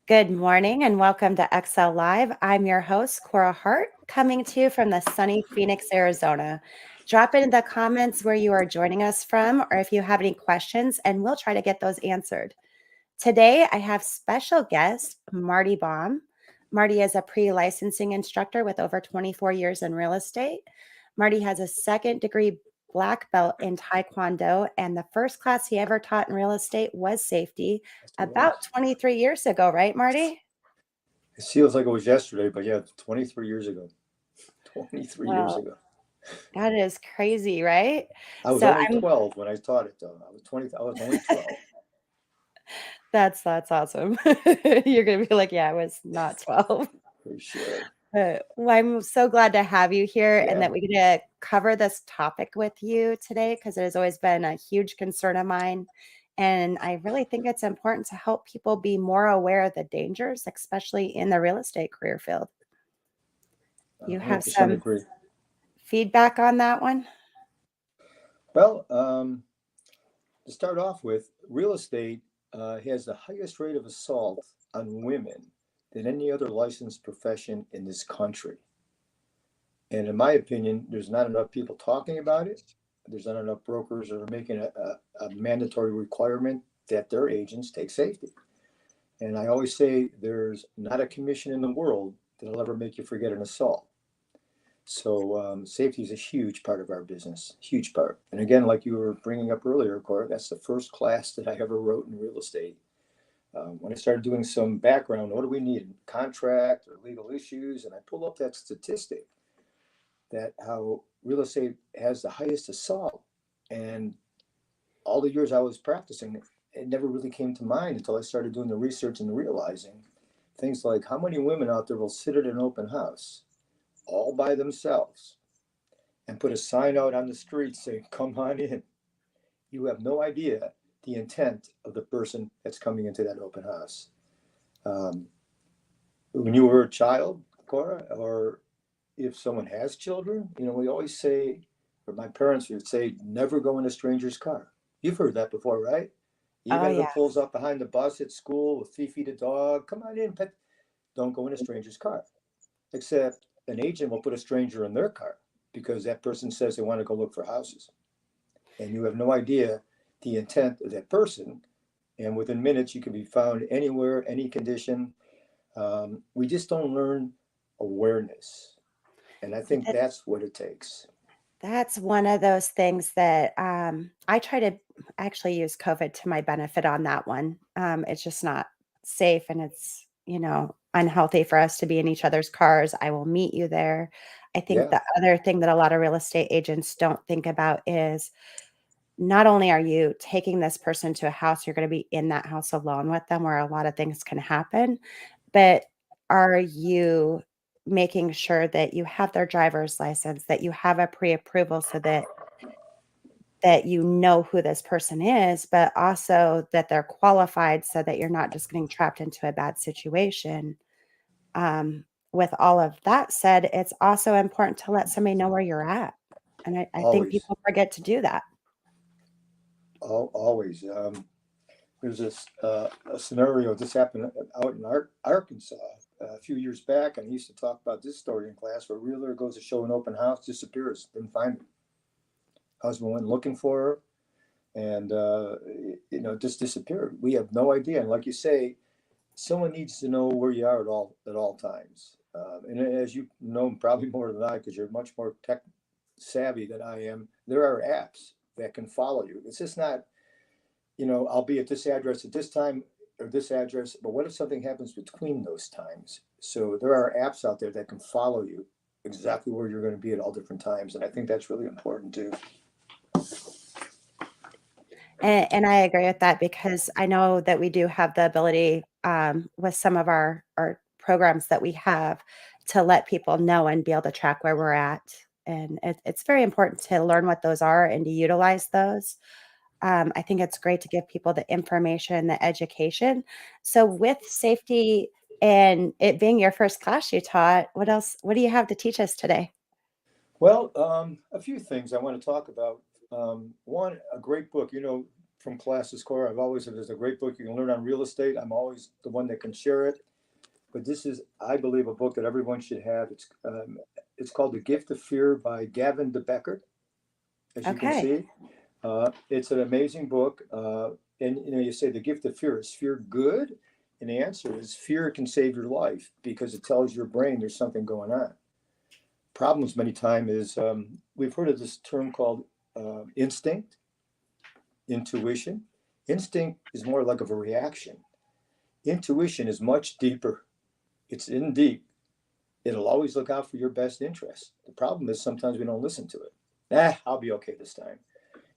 Good morning and welcome to XL Live. I'm your host, Korah Hart, coming to you from the sunny Phoenix, Arizona. Drop it in the comments where you are joining us from or if you have any questions, and we'll try to get those answered. Today, I have special guest, Marty Baum. Marty is a pre-licensing instructor with over 24 years in real estate. Marty has a second degree black belt in taekwondo, and the first class he ever taught in real estate was safety Yes, it about was. 23 years ago, right, Marty? It feels like it was yesterday, but yeah, 23 years ago. 23 years Well, ago. that is crazy, right? I was So only I'm 12 when I taught it, though. I was only 12. that's awesome. You're gonna be like, yeah, I was not 12. For sure. Well, I'm so glad to have you here and Yeah. that we get to cover this topic with you today because it has always been a huge concern of mine. And I really think it's important to help people be more aware of the dangers, especially in the real estate career field. You have 100% some agree. feedback on that one? Well, to start off with, real estate has the highest rate of assault on women than any other licensed profession in this country. And in my opinion, there's not enough people talking about it. There's not enough brokers that are making a mandatory requirement that their agents take safety. And I always say there's not a commission in the world that'll ever make you forget an assault. So safety is a huge part of our business, huge part. And again, like you were bringing up earlier, Corey, that's the first class that I ever wrote in real estate. When I started doing some background, what do we need? Contract or legal issues? And I pulled up that statistic that how real estate has the highest assault. And all the years I was practicing, it never really came to mind until I started doing the research and realizing things like how many women out there will sit at an open house all by themselves and put a sign out on the street saying, "Come on in." You have no idea the intent of the person that's coming into that open house. Um, when you were a child, Cora, or if someone has children, we always say, or my parents would say, never go in a stranger's car. You've heard that before, right? Oh, Even if yeah. it pulls up behind the bus at school with 3 feet of dog, come on in, pet. Don't go in a stranger's car. Except an agent will put a stranger in their car because that person says they want to go look for houses. And you have no idea the intent of that person. And within minutes, you can be found anywhere, any condition. We just don't learn awareness. And I think that's what it takes. That's one of those things that, I try to actually use COVID to my benefit on that one. It's just not safe and it's, unhealthy for us to be in each other's cars. I will meet you there. I think Yeah. the other thing that a lot of real estate agents don't think about is not only are you taking this person to a house, you're gonna be in that house alone with them where a lot of things can happen, but are you making sure that you have their driver's license, that you have a pre-approval so that you know who this person is, but also that they're qualified so that you're not just getting trapped into a bad situation. With all of that said, it's also important to let somebody know where you're at, and I think Always. people forget to do that. Always. There's a scenario. This happened out in Arkansas a few years back, and I used to talk about this story in class where a realtor goes to show an open house, disappears, didn't find her. Husband went looking for her, and just disappeared. We have no idea. And like you say, someone needs to know where you are at all times. And as you know, probably more than I, because you're much more tech savvy than I am. There are apps that can follow you. It's just not, I'll be at this address at this time or this address. But what if something happens between those times? So there are apps out there that can follow you exactly where you're going to be at all different times, and I think that's really important too. And I agree with that because I know that we do have the ability, with some of our programs that we have to let people know and be able to track where we're at. And it's very important to learn what those are and to utilize those. I think it's great to give people the information, the education. So with safety and it being your first class you taught, what do you have to teach us today? Well, a few things I want to talk about. One, a great book. from classes, Korah. I've always said there's a great book you can learn on real estate. I'm always the one that can share it. But this is, I believe, a book that everyone should have. It's called The Gift of Fear by Gavin de Becker, as you can Okay. see. It's an amazing book. And you say the gift of fear, is fear good? And the answer is fear can save your life because it tells your brain there's something going on. Problems many times is we've heard of this term called instinct, intuition. Instinct is more like of a reaction. Intuition is much deeper. It's in deep. It'll always look out for your best interest. The problem is sometimes we don't listen to it. I'll be okay this time.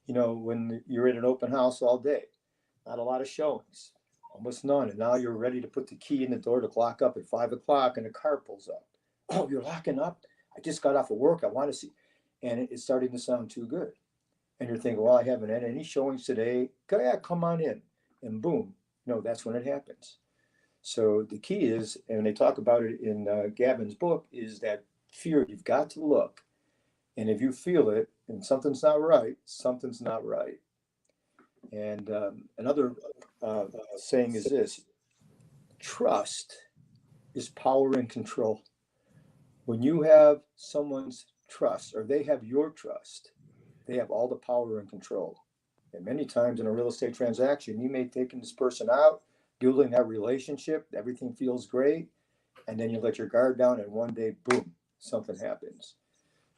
When you're in an open house all day, not a lot of showings, almost none. And now you're ready to put the key in the door to lock up at 5 o'clock and the car pulls up. Oh, you're locking up? I just got off of work. I want to see. And it's starting to sound too good. And you're thinking, well, I haven't had any showings today. Yeah, come on in. And boom, that's when it happens. So the key is, and they talk about it in Gavin's book, is that fear, you've got to look. And if you feel it and something's not right, something's not right. And another saying is this: trust is power and control. When you have someone's trust or they have your trust, they have all the power and control. And many times in a real estate transaction, you may take this person out, building that relationship, everything feels great, and then you let your guard down and one day, boom, something happens.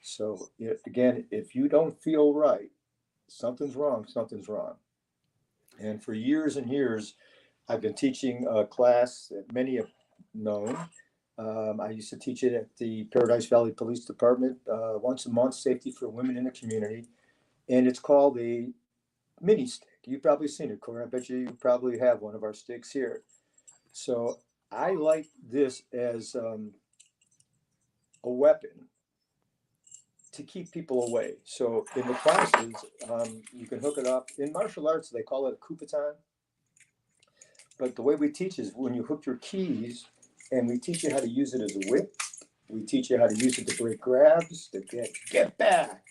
So again, if you don't feel right, something's wrong, something's wrong. And for years and years, I've been teaching a class that many have known. I used to teach it at the Paradise Valley Police Department once a month, safety for women in the community. And it's called a mini stick. You've probably seen it, Korah. I bet you probably have one of our sticks here. So I like this as a weapon to keep people away. So in the classes, you can hook it up. In martial arts, they call it a kupitan. But the way we teach is when you hook your keys, and we teach you how to use it as a whip. We teach you how to use it to break grabs, to get back.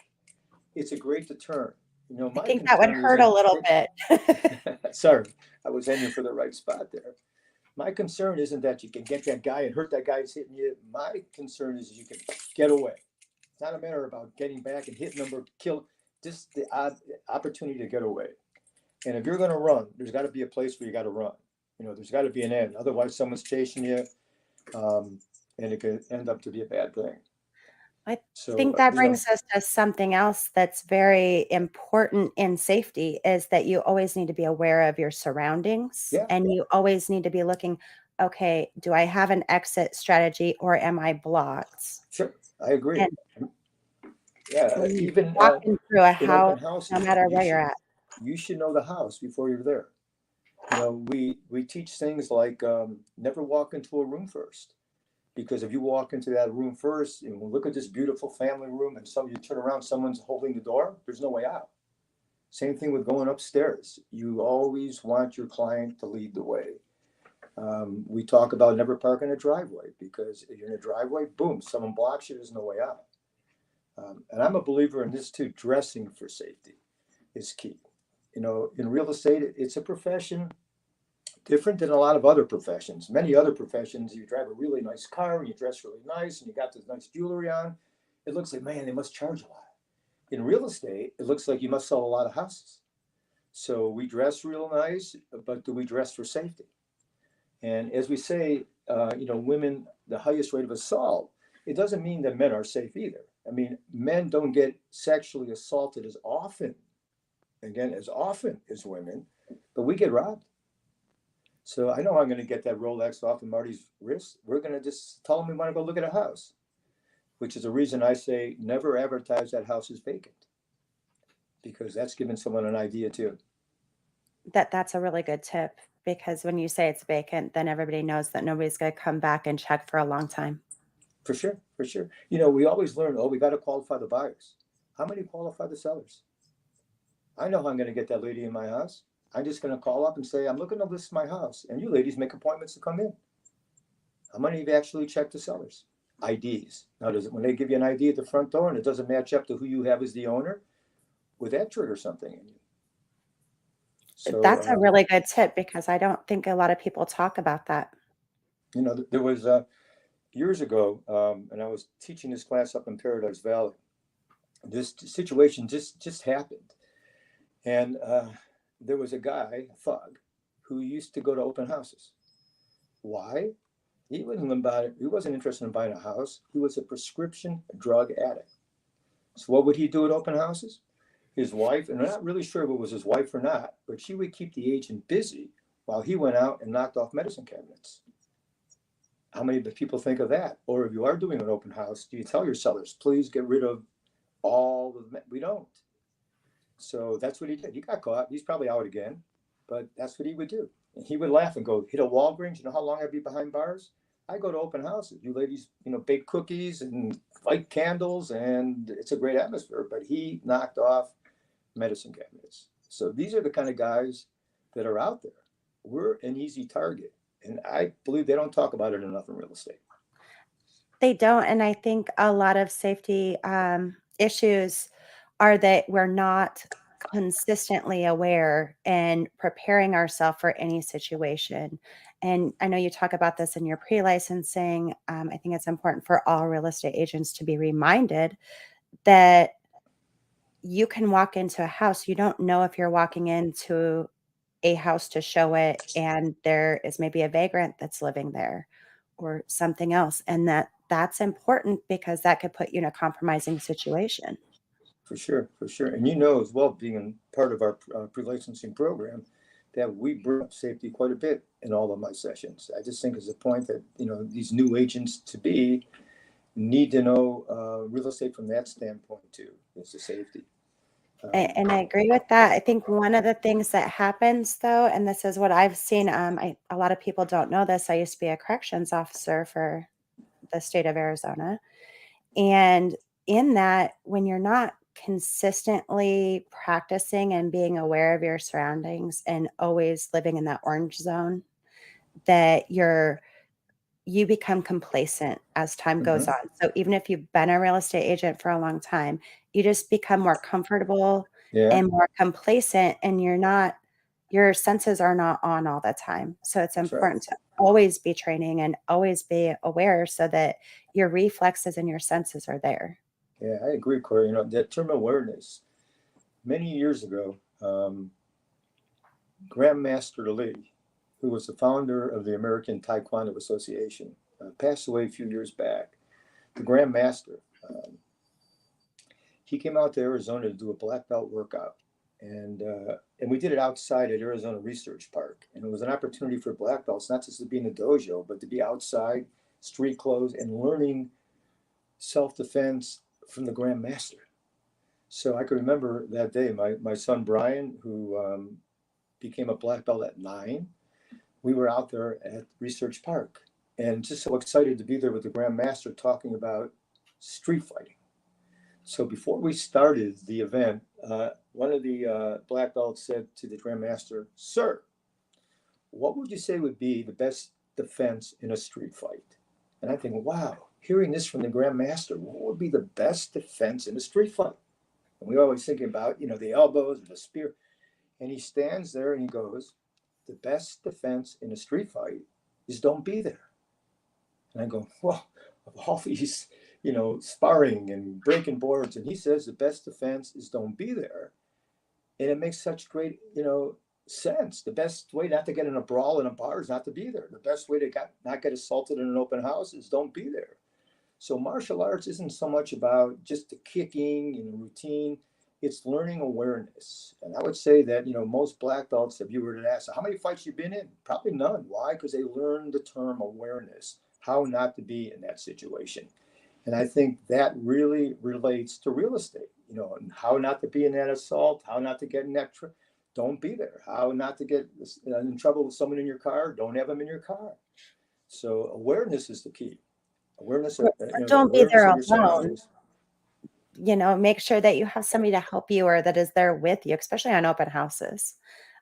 It's a great deterrent. I My think that would concern hurt a isn't, little bit. sorry, I was aiming for the right spot there. My concern isn't that you can get that guy and hurt that guy who's hitting you. My concern is you can get away. It's not a matter about getting back and hitting them or kill, just the opportunity to get away. And if you're going to run, there's got to be a place where you got to run. There's got to be an end. Otherwise, someone's chasing you, and it could end up to be a bad thing. I So, think that brings us to something else that's very important in safety is that you always need to be aware of your surroundings yeah, and you always need to be looking, okay, do I have an exit strategy or am I blocked? sure, I agree. And Yeah, when you're even walking through a in open house, no houses, matter where you're at. you should know the house before you're there. We teach things like never walk into a room first, because if you walk into that room first and look at this beautiful family room and you turn around, someone's holding the door, there's no way out. Same thing with going upstairs. You always want your client to lead the way. We talk about never park in a driveway, because if you're in a driveway, boom, someone blocks you, there's no way out. And I'm a believer in this too. Dressing for safety is key. In real estate, it's a profession different than a lot of other professions. Many other professions, you drive a really nice car and you dress really nice and you got this nice jewelry on. It looks like, man, they must charge a lot. In real estate, it looks like you must sell a lot of houses. So we dress real nice, but do we dress for safety? And as we say, women, the highest rate of assault, it doesn't mean that men are safe either. I mean, men don't get sexually assaulted as often as women, but we get robbed. So I know I'm going to get that Rolex off of Marty's wrist. We're going to just tell him we want to go look at a house, which is a reason I say never advertise that house is vacant, because that's giving someone an idea too. That's a really good tip because when you say it's vacant, then everybody knows that nobody's going to come back and check for a long time. For sure, for sure. We always learn, we got to qualify the buyers. How many qualify the sellers? I know how I'm going to get that lady in my house. I'm just going to call up and say, I'm looking to list my house, and you ladies make appointments to come in. How many of you actually check the sellers? IDs. Now, when they give you an ID at the front door and it doesn't match up to who you have as the owner, would that trigger something in you? That's a So, really good tip because I don't think a lot of people talk about that. there was years ago, and I was teaching this class up in Paradise Valley. This situation just happened, and there was a guy, a thug, who used to go to open houses. Why? He wasn't interested in buying a house. He was a prescription drug addict. So what would he do at open houses? His wife, and I'm not really sure if it was his wife or not, but she would keep the agent busy while he went out and knocked off medicine cabinets. How many people think of that? Or if you are doing an open house, do you tell your sellers, please get rid of all of the, we don't. So that's what he did. He got caught. He's probably out again, but that's what he would do. And he would laugh and go, hit a Walgreens. You know how long I'd be behind bars? I go to open houses. You ladies, bake cookies and light candles, and it's a great atmosphere. But he knocked off medicine cabinets. So these are the kind of guys that are out there. We're an easy target. And I believe they don't talk about it enough in real estate. They don't, and I think a lot of safety, issues are that we're not consistently aware and preparing ourselves for any situation, and I know you talk about this in your pre-licensing. I think it's important for all real estate agents to be reminded that you can walk into a house, you don't know if you're walking into a house to show it and there is maybe a vagrant that's living there or something else, and that's important because that could put you in a compromising situation. For sure, for sure. And as well, being part of our pre-licensing program, that we bring up safety quite a bit in all of my sessions. I just think it's a point that, these new agents to be need to know real estate from that standpoint too. It's the safety. And I agree with that. I think one of the things that happens though, and this is what I've seen, a lot of people don't know this. I used to be a corrections officer for the state of Arizona. And in that, when you're not consistently practicing and being aware of your surroundings and always living in that orange zone, that you become complacent as time goes Mm-hmm. on. So even if you've been a real estate agent for a long time, you just become more comfortable Yeah, and more complacent, and your senses are not on all the time. So it's that's right. important to always be training and always be aware so that your reflexes and your senses are there. Yeah, I agree, Corey. That term awareness, many years ago, Grandmaster Lee, who was the founder of the American Taekwondo Association, passed away a few years back. The Grandmaster, he came out to Arizona to do a black belt workout, and we did it outside at Arizona Research Park, and it was an opportunity for black belts not just to be in the dojo, but to be outside, street clothes, and learning self-defense from the Grandmaster. So I can remember that day, my son Brian, who became a black belt at 9, we were out there at Research Park, and just so excited to be there with the Grandmaster talking about street fighting. So before we started the event, one of the black belts said to the Grandmaster, "Sir, what would you say would be the best defense in a street fight?" And I think, wow, hearing this from the Grandmaster, what would be the best defense in a street fight? And we always thinking about, the elbows or the spear. And he stands there and he goes, "The best defense in a street fight is don't be there." And I go, well, of all these, sparring and breaking boards, and he says the best defense is don't be there. And it makes such great, sense. The best way not to get in a brawl in a bar is not to be there. The best way to not get assaulted in an open house is don't be there. So martial arts isn't so much about just the kicking and the routine. It's learning awareness. And I would say that, most black belts, if you were to ask, how many fights you've been in? Probably none. Why? Because they learned the term awareness, how not to be in that situation. And I think that really relates to real estate, and how not to be in that assault, how not to get in that, don't be there, how not to get in trouble with someone in your car, don't have them in your car. So awareness is the key. Awareness of, Or don't be awareness there of your alone. surroundings. Make sure that you have somebody to help you or that is there with you, especially on open houses.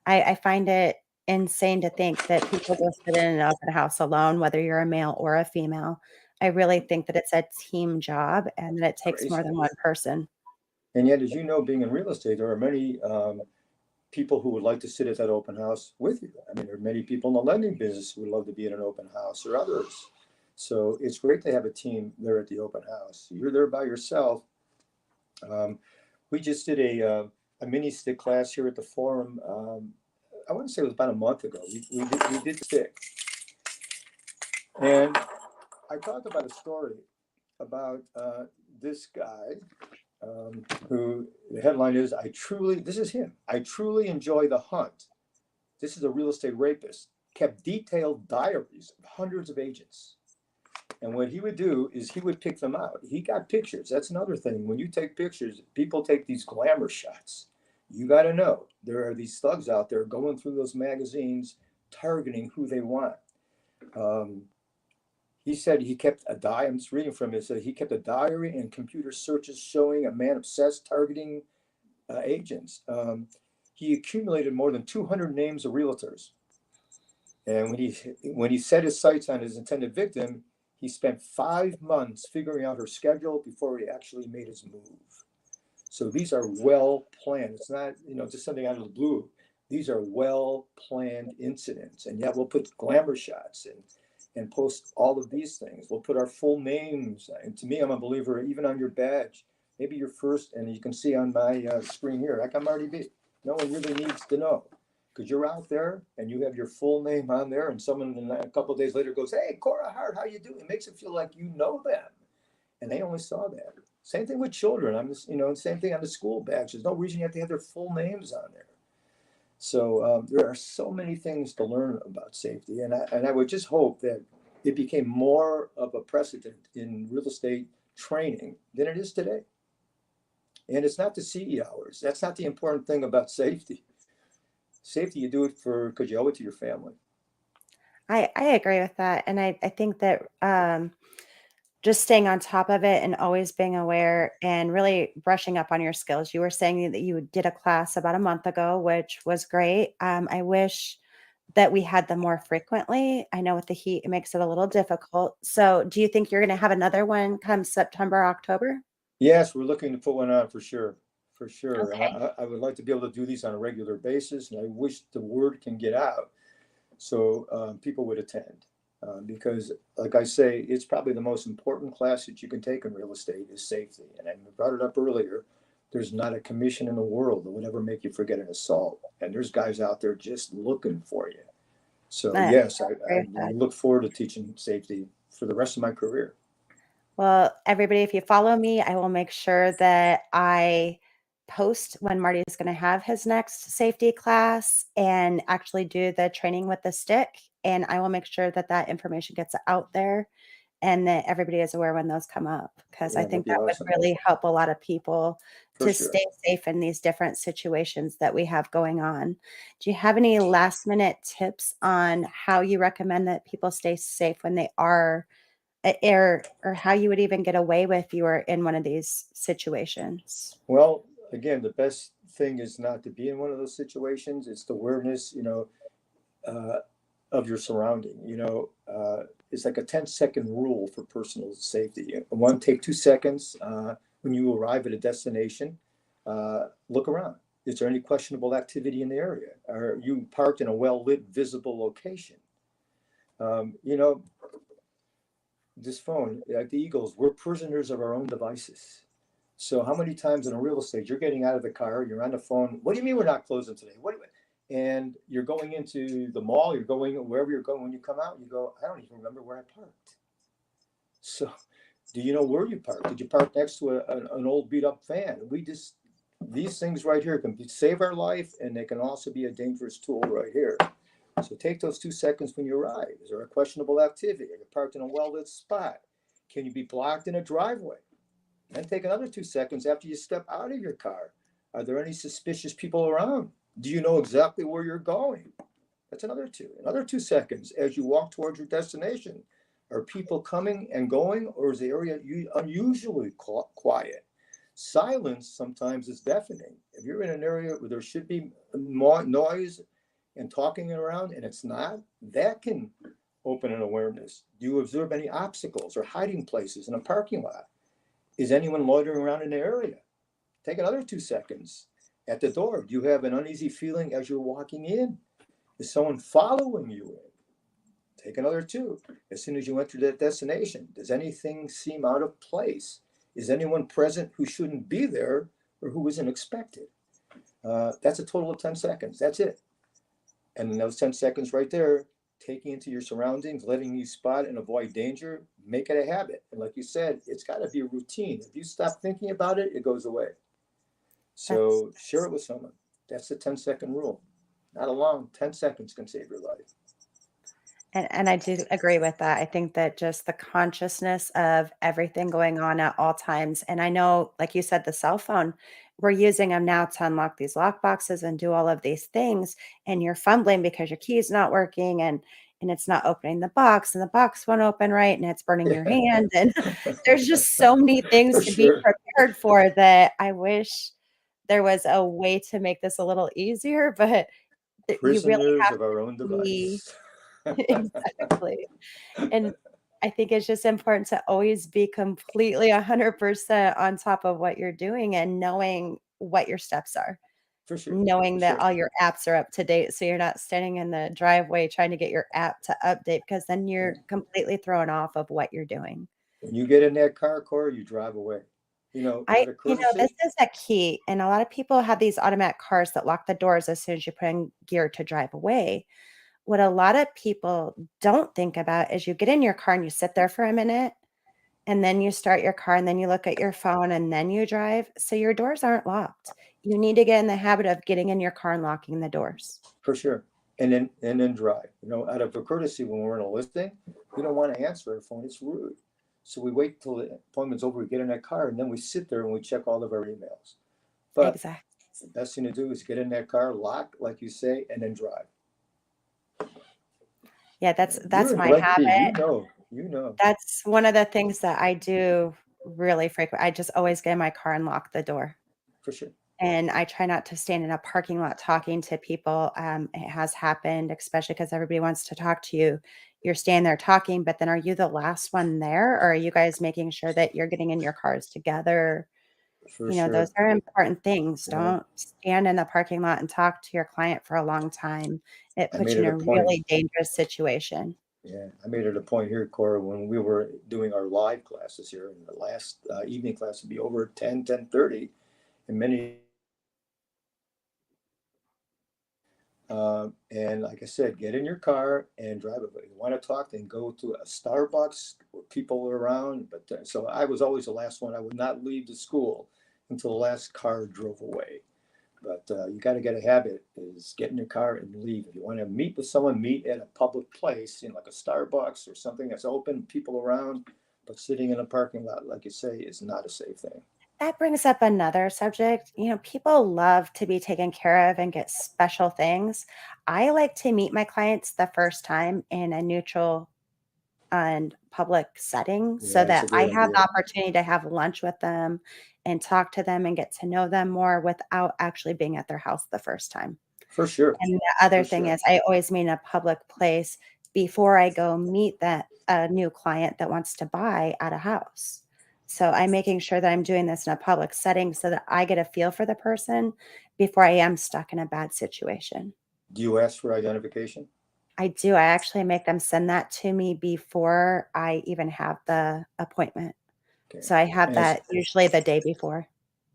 I find it insane to think that people go sit in an open house alone, whether you're a male or a female. I really think that it's a team job and that it takes more Crazy. than one person. And yet, as you know, being in real estate, there are many people who would like to sit at that open house with you. I mean, there are many people in the lending business who would love to be at an open house, or others. So it's great to have a team there at the open house. You're there by yourself. We just did a mini stick class here at the forum. I want to say it was about a month ago. We did stick. And I talked about a story about this guy who, the headline is, this is him, I truly enjoy the hunt. This is a real estate rapist, kept detailed diaries of hundreds of agents. And what he would do is he would pick them out. He got pictures. That's another thing. When you take pictures, people take these glamour shots. You got to know there are these thugs out there going through those magazines, targeting who they want. He said he kept a diary. I'm just reading from it. It said he kept a diary and computer searches showing a man obsessed targeting agents. He accumulated more than 200 names of realtors. And when he set his sights on his intended victim, he spent 5 months figuring out her schedule before he actually made his move. So these are well planned. It's not, just something out of the blue. These are well planned incidents. And yet we'll put glamour shots and post all of these things. We'll put our full names. And to me, I'm a believer, even on your badge, maybe your first, and you can see on my screen here, like I'm Marty B. No one really needs to know, because you're out there and you have your full name on there, and someone a couple of days later goes, "Hey, Korah, Hart, how you doing?" It makes it feel like you know them, and they only saw that. Same thing with children. Same thing on the school badge. There's no reason you have to have their full names on there. So there are so many things to learn about safety, and I would just hope that it became more of a precedent in real estate training than it is today. And it's not the CE hours. That's not the important thing about safety. Safety, you do it because you owe it to your family. I agree with that. And I think that just staying on top of it and always being aware and really brushing up on your skills. You were saying that you did a class about a month ago, which was great. I wish that we had them more frequently. I know with the heat, it makes it a little difficult. So do you think you're going to have another one come September, October? Yes, we're looking to put one on for sure. For sure. And Okay. I would like to be able to do these on a regular basis. And I wish the word can get out so people would attend. Because, like I say, it's probably the most important class that you can take in real estate is safety. And I brought it up earlier. There's not a commission in the world that would ever make you forget an assault. And there's guys out there just looking for you. So, I yes, agree I with that. look forward to teaching safety for the rest of my career. Well, everybody, if you follow me, I will make sure that I post when Marty is going to have his next safety class and actually do the training with the stick. And I will make sure that that information gets out there and that everybody is aware when those come up, because I Yeah, that'd think be that would awesome. really help a lot of people For to sure. stay safe in these different situations that we have going on. Do you have any last minute tips on how you recommend that people stay safe when they are or how you would even get away with if you were in one of these situations? Well, again, the best thing is not to be in one of those situations. It's the awareness, uh, of your surrounding. It's like a 10-second rule for personal safety. One, take 2 seconds when you arrive at a destination. Look around. Is there any questionable activity in the area? Are you parked in a well-lit, visible location? Um, you know, this phone, like the Eagles, we're prisoners of our own devices. So how many times in a real estate you're getting out of the car, you're on the phone? What do you mean we're not closing today? And you're going into the mall, you're going wherever you're going. When you come out, you go, I don't even remember where I parked. So, do you know where you parked? Did you park next to an old beat up van? These things right here can save our life, and they can also be a dangerous tool right here. So take those 2 seconds when you arrive. Is there a questionable activity? Are you parked in a well lit spot? Can you be blocked in a driveway? Then take another 2 seconds after you step out of your car. Are there any suspicious people around? Do you know exactly where you're going? That's another 2 seconds as you walk towards your destination. Are people coming and going, or is the area unusually quiet? Silence sometimes is deafening. If you're in an area where there should be more noise and talking around and it's not, that can open an awareness. Do you observe any obstacles or hiding places in a parking lot? Is anyone loitering around in the area? Take another 2 seconds At the door, do you have an uneasy feeling as you're walking in? Is someone following you in? Take another two. As soon as you enter that destination, does anything seem out of place? Is anyone present who shouldn't be there or who isn't expected? That's a total of 10 seconds. That's it. And in those 10 seconds right there, taking into your surroundings, letting you spot and avoid danger, make it a habit. And like you said, it's got to be a routine. If you stop thinking about it, it goes away. That's So share it with someone. That's the 10-second rule. Not a long 10 seconds can save your life. and I do agree with that. I think that just the consciousness of everything going on at all times, and I know, like you said, the cell phone, we're using them now to unlock these lock boxes and do all of these things, and you're fumbling because your key's not working and it's not opening the box, and the box won't open right, and it's burning your Yeah, hand, and there's just so many things for to be sure. prepared for that I wish there was a way to make this a little easier, but you really Prisoners have of our own to be device. exactly. And I think it's just important to always be completely 100% on top of what you're doing and knowing what your steps are, For sure. knowing For that sure. all your apps are up to date so you're not standing in the driveway trying to get your app to update because then Yeah. you're completely thrown off of what you're doing. When you get in that car, Korah, you drive away. Out of This courtesy. is a key, and a lot of people have these automatic cars that lock the doors as soon as you put in gear to drive away. What a lot of people don't think about is you get in your car and you sit there for a minute, and then you start your car, and then you look at your phone, and then you drive, so your doors aren't locked. You need to get in the habit of getting in your car and locking the doors. For sure. And then drive. Out of a courtesy, when we're in a listing, we don't want to answer our phone. It's rude. So we wait till the appointment's over, we get in that car, and then we sit there and we check all of our emails. But Exactly. the best thing to do is get in that car, lock, like you say, and then drive. Yeah, You're that's in my Glen Key. habit. You know. That's one of the things that I do really frequent I just always get in my car and lock the door. For sure. And I try not to stand in a parking lot talking to people. It has happened, especially because everybody wants to talk to you. You're standing there talking, but then are you the last one there? Or are you guys making sure that you're getting in your cars together? For sure. Those are important things. Yeah. Don't stand in the parking lot and talk to your client for a long time. It I puts made you in it a a point. really dangerous situation. Yeah, I made it a point here, Cora, when we were doing our live classes here, and the last evening class would be over at 10:30, and many and like I said, get in your car and drive it. If you want to talk, then go to a Starbucks where people are around. But so I was always the last one. I would not leave the school until the last car drove away. But you got to get a habit is get in your car and leave. If you want to meet with someone, meet at a public place, like a Starbucks or something that's open, people around. But sitting in a parking lot, like you say, is not a safe thing. That brings up another subject. People love to be taken care of and get special things. I like to meet my clients the first time in a neutral and public setting so Yeah, that's that a I great have the idea. opportunity to have lunch with them and talk to them and get to know them more without actually being at their house the first time. For sure. And the other For thing sure. is I always meet in a public place before I go meet that a new client that wants to buy at a house. So I'm making sure that I'm doing this in a public setting so that I get a feel for the person before I am stuck in a bad situation. Do you ask for identification? I do. I actually make them send that to me before I even have the appointment. Okay. So I have And that usually the day before.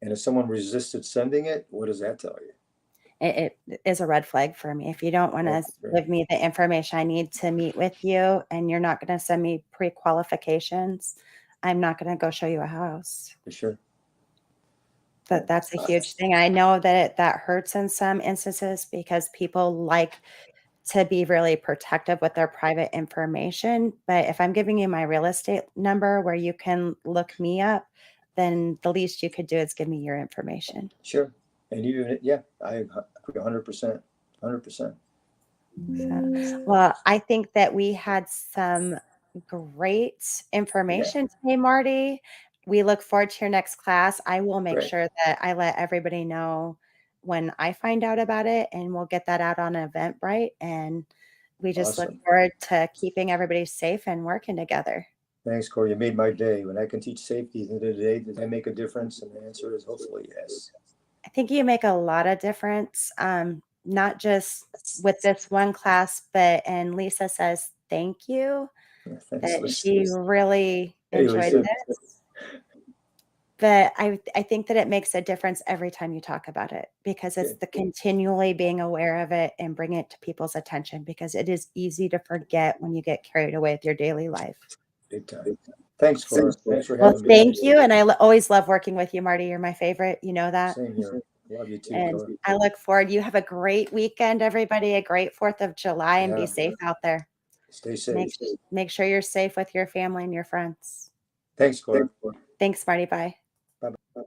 if someone resisted sending it, what does that tell you? It is a red flag for me. If you don't Oh, wanna great. give me the information I need to meet with you, and you're not gonna send me pre-qualifications, I'm not gonna go show you a house. For sure. But that's a huge thing. I know that hurts in some instances because people like to be really protective with their private information, but if I'm giving you my real estate number where you can look me up, then the least you could do is give me your information. Sure. And even, yeah, I agree 100%. 100%. So, well, I think that we had some great Yeah, information today, Marty. We look forward to your next class. I will make great. sure that I let everybody know when I find out about it, and we'll get that out on Eventbrite. And we just look Awesome. forward to keeping everybody safe and working together. Thanks, Corey. You made my day. When I can teach safety at the end of the day, does that make a difference? And the answer is hopefully yes. I think you make a lot of difference, not just with this one class, but and Lisa says thank you, Thanks, that Lisa. she really Hey, enjoyed Lisa. this. But I think that it makes a difference every time you talk about it, because it's Good. the continually being aware of it and bringing it to people's attention, because it is easy to forget when you get carried away with your daily life. Big time. Thanks, Korah. Thanks for Well, having me. thank you, and I always love working with you, Marty. You're my favorite. You know that. Same here. Love you too, And Korah. I look forward. You have a great weekend, everybody. A great 4th of July, and be Yeah. safe out there. Stay Make safe. make sure you're safe with your family and your friends. Thanks, Korah. Thanks, Marty. Bye. Bye.